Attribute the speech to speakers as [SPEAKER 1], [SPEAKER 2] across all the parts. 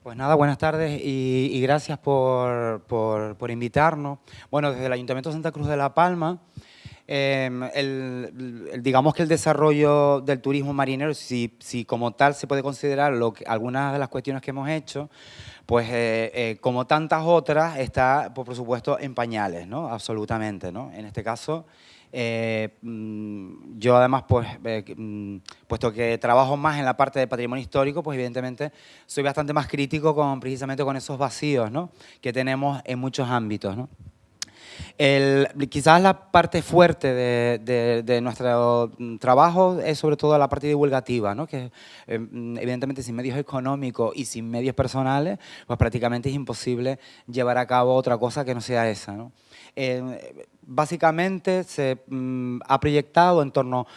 [SPEAKER 1] Pues nada, buenas tardes y gracias por invitarnos. Bueno, desde el Ayuntamiento de Santa Cruz de la Palma, digamos que el desarrollo del turismo marinero, si como tal se puede considerar algunas de las cuestiones que hemos hecho, pues como tantas otras, está, pues, por supuesto, en pañales, ¿no? Absolutamente, ¿no? En este caso, yo además, pues, puesto que trabajo más en la parte de patrimonio histórico, pues evidentemente soy bastante más crítico precisamente con esos vacíos, ¿no?, que tenemos en muchos ámbitos, ¿no? Quizás la parte fuerte de nuestro trabajo es sobre todo la parte divulgativa, ¿no? Que evidentemente sin medios económicos y sin medios personales, pues prácticamente es imposible llevar a cabo otra cosa que no sea esa, ¿no? Básicamente se ha proyectado en torno,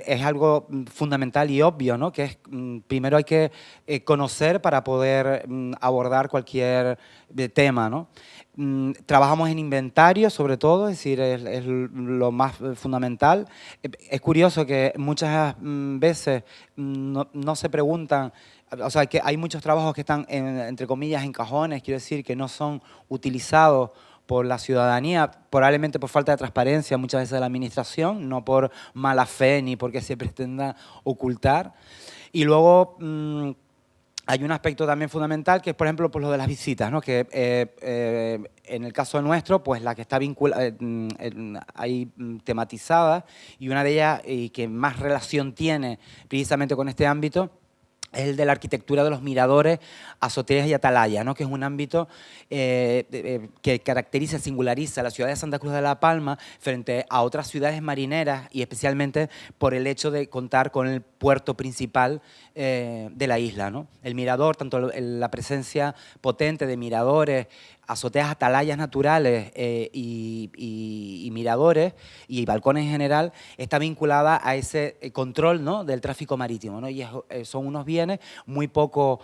[SPEAKER 1] es algo fundamental y obvio, ¿no?, que es, primero hay que conocer para poder abordar cualquier tema, ¿no? Trabajamos en inventario, sobre todo, es decir, es lo más fundamental. Es curioso que muchas veces no se preguntan, o sea, que hay muchos trabajos que están, entre comillas, en cajones, quiero decir, que no son utilizados por la ciudadanía, probablemente por falta de transparencia muchas veces de la administración, no por mala fe ni porque se pretenda ocultar. Y luego hay un aspecto también fundamental que es, por ejemplo, pues lo de las visitas, ¿no? Que en el caso nuestro, pues la que está vinculada, hay tematizadas, y una de ellas y que más relación tiene precisamente con este ámbito es el de la arquitectura de los miradores, azoteas y atalayas, ¿no?, que es un ámbito que caracteriza, singulariza a la ciudad de Santa Cruz de la Palma frente a otras ciudades marineras, y especialmente por el hecho de contar con el puerto principal de la isla, ¿no? El mirador, tanto la presencia potente de miradores, azoteas, atalayas naturales y miradores y balcones en general, está vinculada a ese control, ¿no?, del tráfico marítimo, ¿no? Y son unos bienes muy poco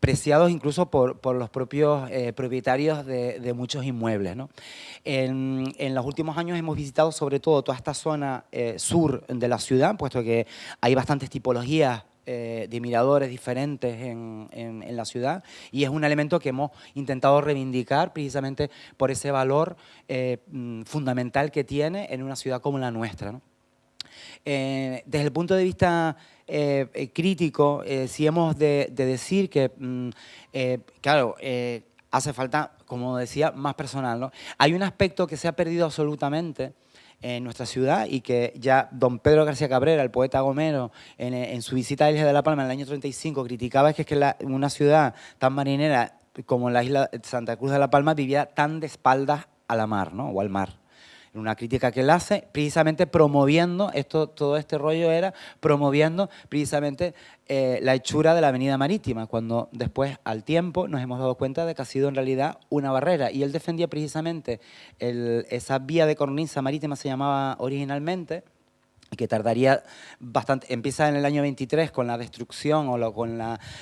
[SPEAKER 1] preciados incluso por los propios propietarios de muchos inmuebles, ¿no? En los últimos años hemos visitado sobre todo toda esta zona sur de la ciudad, puesto que hay bastantes tipologías de miradores diferentes en la ciudad, y es un elemento que hemos intentado reivindicar precisamente por ese valor fundamental que tiene en una ciudad como la nuestra, ¿no? Desde el punto de vista crítico, sí hemos de decir que, claro, hace falta, como decía, más personal, ¿no? Hay un aspecto que se ha perdido absolutamente en nuestra ciudad y que ya don Pedro García Cabrera, el poeta gomero, en su visita a la isla de La Palma en el año 35, criticaba, que una ciudad tan marinera como la isla de Santa Cruz de La Palma vivía tan de espaldas a la mar, ¿no?, o al mar. En una crítica que él hace, precisamente promoviendo, todo este rollo era promoviendo precisamente la hechura de la avenida marítima, cuando después, al tiempo, nos hemos dado cuenta de que ha sido en realidad una barrera. Y él defendía precisamente esa vía de cornisa marítima, se llamaba originalmente, que tardaría bastante, empieza en el año 23 con la destrucción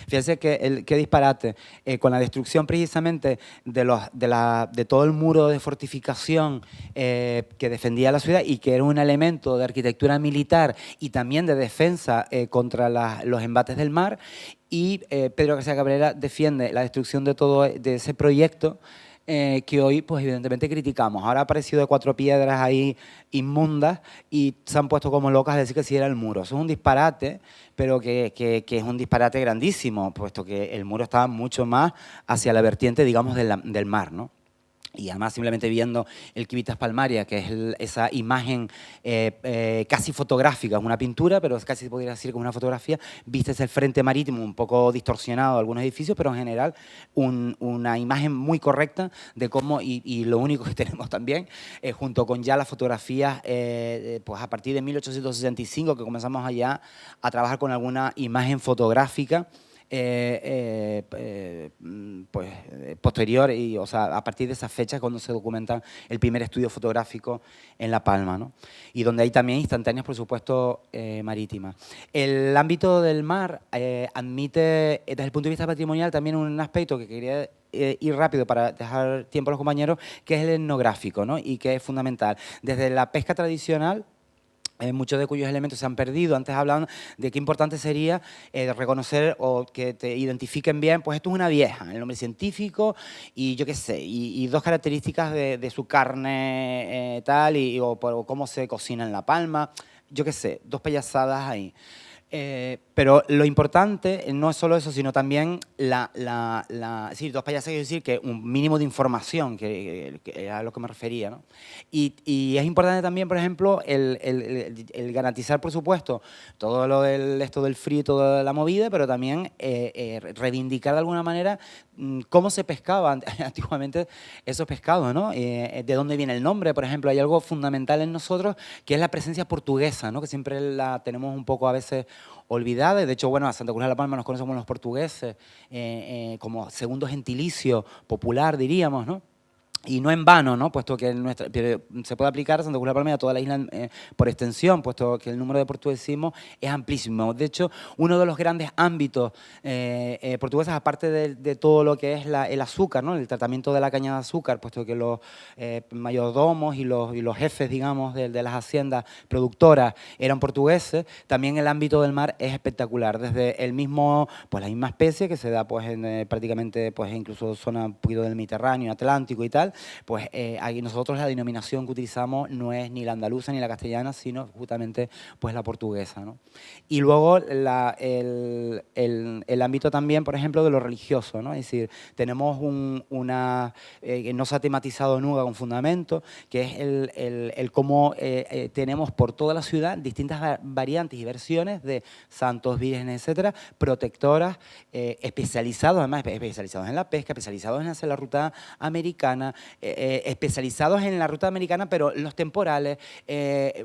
[SPEAKER 1] fíjense qué disparate, con la destrucción precisamente de todo el muro de fortificación que defendía la ciudad y que era un elemento de arquitectura militar y también de defensa contra los embates del mar, y Pedro García Cabrera defiende la destrucción de ese proyecto que hoy, pues evidentemente criticamos. Ahora ha aparecido de cuatro piedras ahí inmundas y se han puesto como locas a decir que sí era el muro. Eso es un disparate, pero que es un disparate grandísimo, puesto que el muro estaba mucho más hacia la vertiente, digamos, del mar, ¿no? Y además simplemente viendo el Quivitas Palmaria, que es esa imagen casi fotográfica, es una pintura, pero casi se podría decir que es una fotografía, viste el frente marítimo un poco distorsionado de algunos edificios, pero en general una imagen muy correcta de cómo, y lo único que tenemos también, junto con ya las fotografías, pues a partir de 1865, que comenzamos allá a trabajar con alguna imagen fotográfica, pues posterior, o sea, a partir de esa fecha cuando se documenta el primer estudio fotográfico en La Palma, ¿no? Y donde hay también instantáneas, por supuesto, marítimas. El ámbito del mar admite, desde el punto de vista patrimonial, también un aspecto que quería ir rápido para dejar tiempo a los compañeros, que es el etnográfico, ¿no? Y que es fundamental. Desde la pesca tradicional, muchos de cuyos elementos se han perdido. Antes hablaban de qué importante sería reconocer o que te identifiquen bien, pues esto es una vieja, el nombre científico y yo qué sé, y dos características de su carne tal, o cómo se cocina en La Palma, yo qué sé, dos payasadas ahí. Pero lo importante no es solo eso, sino también sí, dos payasadas, quiero decir que un mínimo de información, que era a lo que me refería, ¿no? Y es importante también, por ejemplo, el garantizar, por supuesto, todo esto del frío y toda la movida, pero también reivindicar de alguna manera cómo se pescaban antiguamente esos pescados, ¿no? De dónde viene el nombre, por ejemplo, hay algo fundamental en nosotros que es la presencia portuguesa, ¿no? Que siempre la tenemos un poco a veces olvidada. De hecho, bueno, a Santa Cruz de la Palma nos conocemos los portugueses como segundo gentilicio popular, diríamos, ¿no? Y no en vano, ¿no? Puesto que se puede aplicar a Santa Cruz de la Palma y a toda la isla por extensión, puesto que el número de portuguesismos es amplísimo. De hecho, uno de los grandes ámbitos portugueses, aparte de todo lo que es el azúcar, ¿no? El tratamiento de la caña de azúcar, puesto que los mayordomos y los jefes, digamos, de las haciendas productoras eran portugueses, también el ámbito del mar es espectacular. Desde el mismo, pues la misma especie que se da pues en prácticamente, pues incluso zona un poquito del Mediterráneo, Atlántico y tal, pues ahí nosotros la denominación que utilizamos no es ni la andaluza ni la castellana, sino justamente pues la portuguesa, ¿no? Y luego el ámbito también, por ejemplo, de lo religioso, ¿no? Es decir, tenemos una, no se ha tematizado nunca con fundamento, que es el cómo tenemos por toda la ciudad distintas variantes y versiones de santos, vírgenes, etcétera, protectoras, especializados, además especializados en la pesca, especializados en hacer la ruta americana, especializados en la ruta americana, pero los temporales,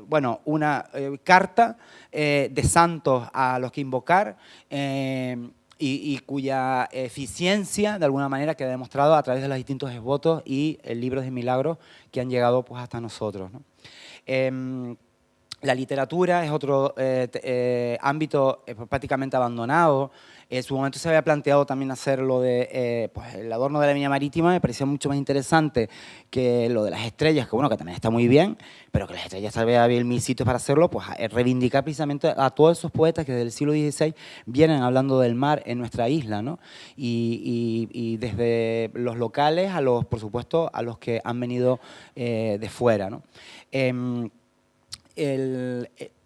[SPEAKER 1] bueno, una carta de santos a los que invocar y cuya eficiencia, de alguna manera, queda demostrado a través de los distintos esvotos y libros de milagros que han llegado pues, hasta nosotros, ¿no? La literatura es otro ámbito prácticamente abandonado. En su momento se había planteado también hacer lo de pues el adorno de la Viña Marítima, me parecía mucho más interesante que lo de las estrellas, que bueno, que también está muy bien, pero que las estrellas tal vez había mil sitios para hacerlo, pues reivindicar precisamente a todos esos poetas que desde el siglo XVI vienen hablando del mar en nuestra isla, ¿no? Y desde los locales a los, por supuesto, a los que han venido de fuera, ¿no?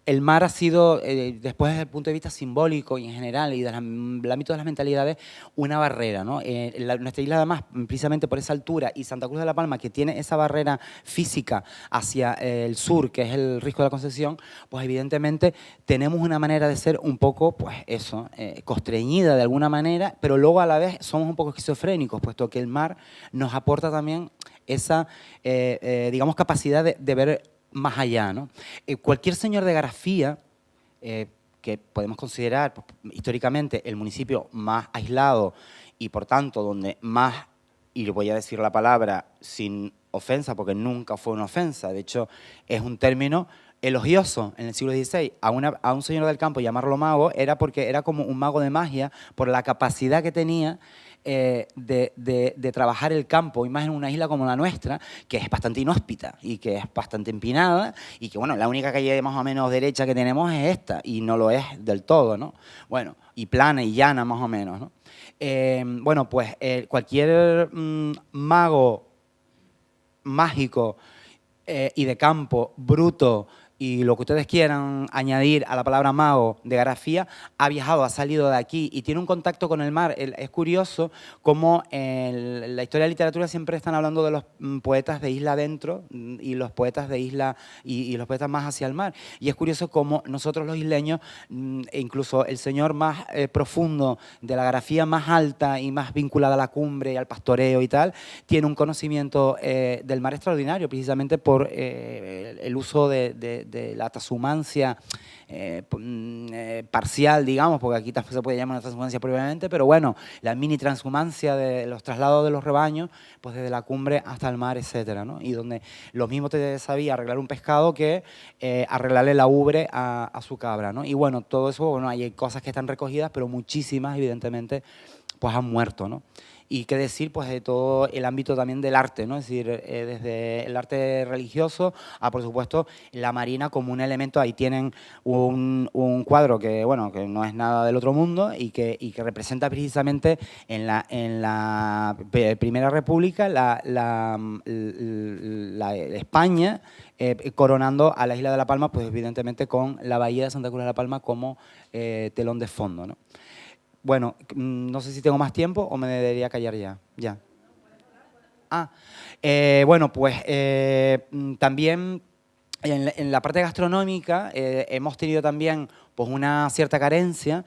[SPEAKER 1] El mar ha sido, después desde el punto de vista simbólico y en general y del ámbito de las mentalidades, una barrera, ¿no? Nuestra isla además, precisamente por esa altura, y Santa Cruz de la Palma, que tiene esa barrera física hacia el sur, que es el Risco de la Concepción, pues evidentemente tenemos una manera de ser un poco, pues eso, constreñida de alguna manera, pero luego a la vez somos un poco esquizofrénicos, puesto que el mar nos aporta también esa, digamos, capacidad de ver más allá, ¿no? Cualquier señor de Garafía, que podemos considerar pues, históricamente el municipio más aislado y por tanto donde más, y le voy a decir la palabra sin ofensa porque nunca fue una ofensa, de hecho es un término elogioso en el siglo XVI, a un señor del campo llamarlo mago era porque era como un mago de magia por la capacidad que tenía de trabajar el campo, y más en una isla como la nuestra, que es bastante inhóspita y que es bastante empinada y que, bueno, la única calle más o menos derecha que tenemos es esta y no lo es del todo, ¿no? Bueno, y plana y llana más o menos, ¿no? Bueno, pues cualquier mago mágico y de campo bruto y lo que ustedes quieran añadir a la palabra mago de Garafía, ha viajado, ha salido de aquí y tiene un contacto con el mar. Es curioso cómo en la historia de la literatura siempre están hablando de los poetas de isla adentro y los poetas de isla y los poetas más hacia el mar. Y es curioso cómo nosotros los isleños, e incluso el señor más profundo de la Garafía más alta y más vinculada a la cumbre y al pastoreo y tal, tiene un conocimiento del mar extraordinario, precisamente por el uso de la transhumancia parcial, digamos, porque aquí tampoco se puede llamar una transhumancia propiamente, pero bueno, la mini transhumancia de los traslados de los rebaños, pues desde la cumbre hasta el mar, etcétera, ¿no? Y donde lo mismo te sabía arreglar un pescado que arreglarle la ubre a su cabra, ¿no? Y bueno, todo eso, bueno, hay cosas que están recogidas, pero muchísimas, evidentemente, pues han muerto, ¿no? Y qué decir, pues, de todo el ámbito también del arte, ¿no? Es decir, desde el arte religioso a, por supuesto, la Marina como un elemento. Ahí tienen un cuadro que, bueno, que no es nada del otro mundo y que representa precisamente en la Primera República la España coronando a la isla de La Palma, pues evidentemente con la bahía de Santa Cruz de La Palma como telón de fondo, ¿no? Bueno, no sé si tengo más tiempo o me debería callar ya. Ya. Ah, bueno, pues también en la parte gastronómica hemos tenido también pues una cierta carencia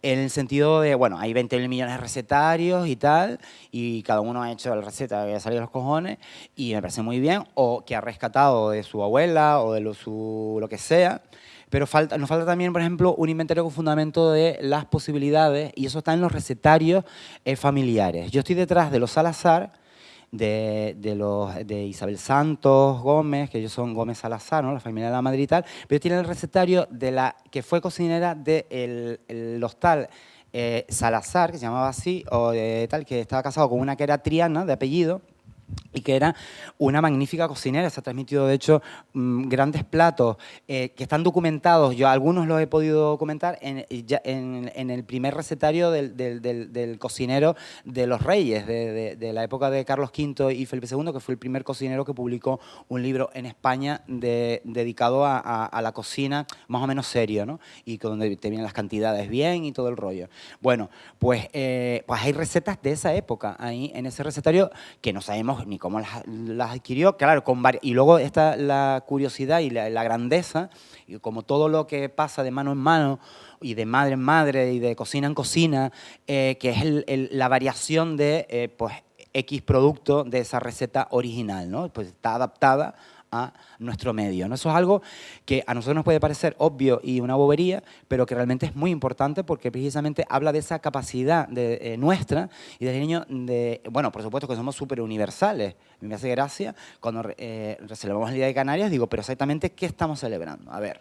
[SPEAKER 1] en el sentido de, bueno, hay 20.000 millones de recetarios y tal, y cada uno ha hecho la receta que ha salido de los cojones, y me parece muy bien, o que ha rescatado de su abuela o de lo que sea, pero nos falta también, por ejemplo, un inventario con fundamento de las posibilidades, y eso está en los recetarios familiares. Yo estoy detrás de los Salazar, de Isabel Santos Gómez, que ellos son Gómez Salazar, ¿no? La familia de la Madrid y tal, pero tienen el recetario de la que fue cocinera del el hostal Salazar, que se llamaba así, o de tal, que estaba casado con una que era Triana, de apellido, y que era una magnífica cocinera. Se ha transmitido, de hecho, grandes platos que están documentados. Yo algunos los he podido documentar en el primer recetario del cocinero de los reyes, de la época de Carlos V y Felipe II, que fue el primer cocinero que publicó un libro en España dedicado a la cocina más o menos serio, ¿no? Y donde te vienen las cantidades bien y todo el rollo. Bueno, pues hay recetas de esa época ahí en ese recetario que no sabemos ni cómo las adquirió, claro, y luego está la curiosidad y la grandeza, y como todo lo que pasa de mano en mano y de madre en madre y de cocina en cocina, que es la variación de pues, X producto de esa receta original, ¿no? Pues está adaptada a nuestro medio, ¿no? Eso es algo que a nosotros nos puede parecer obvio y una bobería, pero que realmente es muy importante porque precisamente habla de esa capacidad nuestra y del niño bueno, por supuesto que somos súper universales. Me hace gracia cuando celebramos el Día de Canarias, digo, pero exactamente ¿qué estamos celebrando? A ver,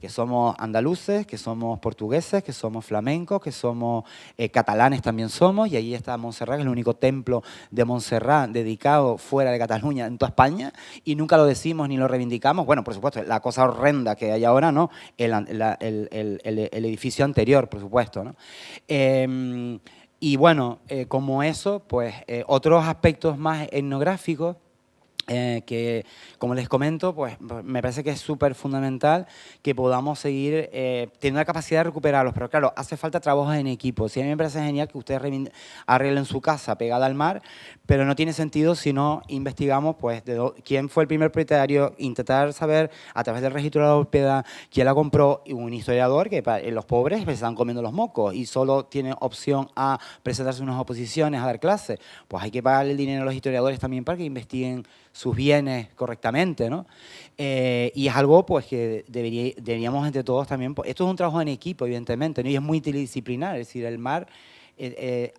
[SPEAKER 1] que somos andaluces, que somos portugueses, que somos flamencos, que somos catalanes también somos, y ahí está Montserrat, que es el único templo de Montserrat dedicado fuera de Cataluña en toda España, y nunca lo decimos ni lo reivindicamos. Bueno, por supuesto, la cosa horrenda que hay ahora, ¿no? El edificio anterior, por supuesto, ¿no? Y bueno, como eso, pues otros aspectos más etnográficos que, como les comento, pues me parece que es súper fundamental que podamos seguir teniendo la capacidad de recuperarlos. Pero claro, hace falta trabajo en equipo. Sí, a mí me parece genial que ustedes arreglen su casa pegada al mar, pero no tiene sentido si no investigamos pues, quién fue el primer propietario, intentar saber a través del registro de la propiedad quién la compró, y un historiador que los pobres se están comiendo los mocos y solo tiene opción a presentarse unas oposiciones, a dar clases. Pues hay que pagarle el dinero a los historiadores también para que investiguen sus bienes correctamente, ¿no? Y es algo pues, que deberíamos entre todos también. Esto es un trabajo en equipo, evidentemente, ¿no? Y es multidisciplinar, es decir, el mar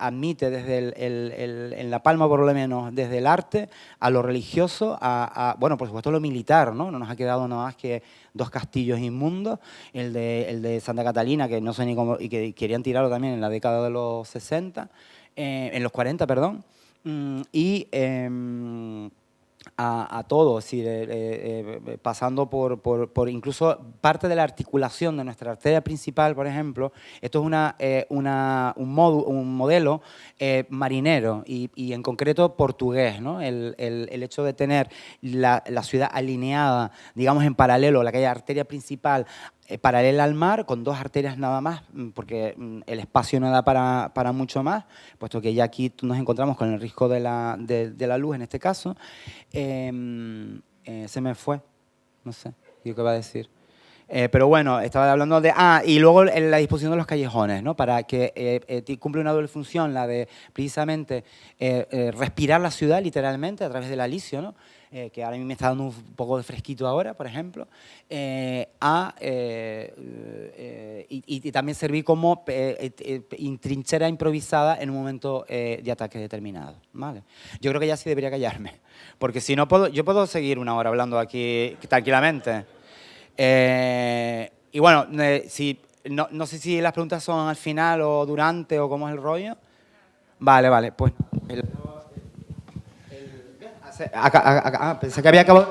[SPEAKER 1] admite desde en La Palma, por lo menos, desde el arte a lo religioso, bueno, por supuesto, lo militar, ¿no? No nos ha quedado nada más que 2 castillos inmundos, el de Santa Catalina, que no sé ni cómo, y que querían tirarlo también en la década de los 60, en los 40, perdón, y a todo, es decir, pasando por incluso parte de la articulación de nuestra arteria principal, por ejemplo. Esto es un modelo marinero y en concreto portugués, ¿no? El hecho de tener la ciudad alineada, digamos, en paralelo a la calle arteria principal, paralela al mar, con 2 arterias nada más, porque el espacio no da para mucho más, puesto que ya aquí nos encontramos con el riesgo de la luz en este caso. Se me fue, no sé, ¿qué va a decir? Pero bueno, estaba hablando de... y luego la disposición de los callejones, ¿no? Para que cumple una doble función, la de precisamente respirar la ciudad literalmente a través del alicio, ¿no? Que ahora a mí me está dando un poco de fresquito ahora, por ejemplo, y también servir como trinchera improvisada en un momento de ataque determinado, ¿vale? Yo creo que ya sí debería callarme, porque si no yo puedo seguir una hora hablando aquí tranquilamente. Y bueno, no sé si las preguntas son al final o durante o cómo es el rollo. Vale, vale, pues... pensé que había acabado...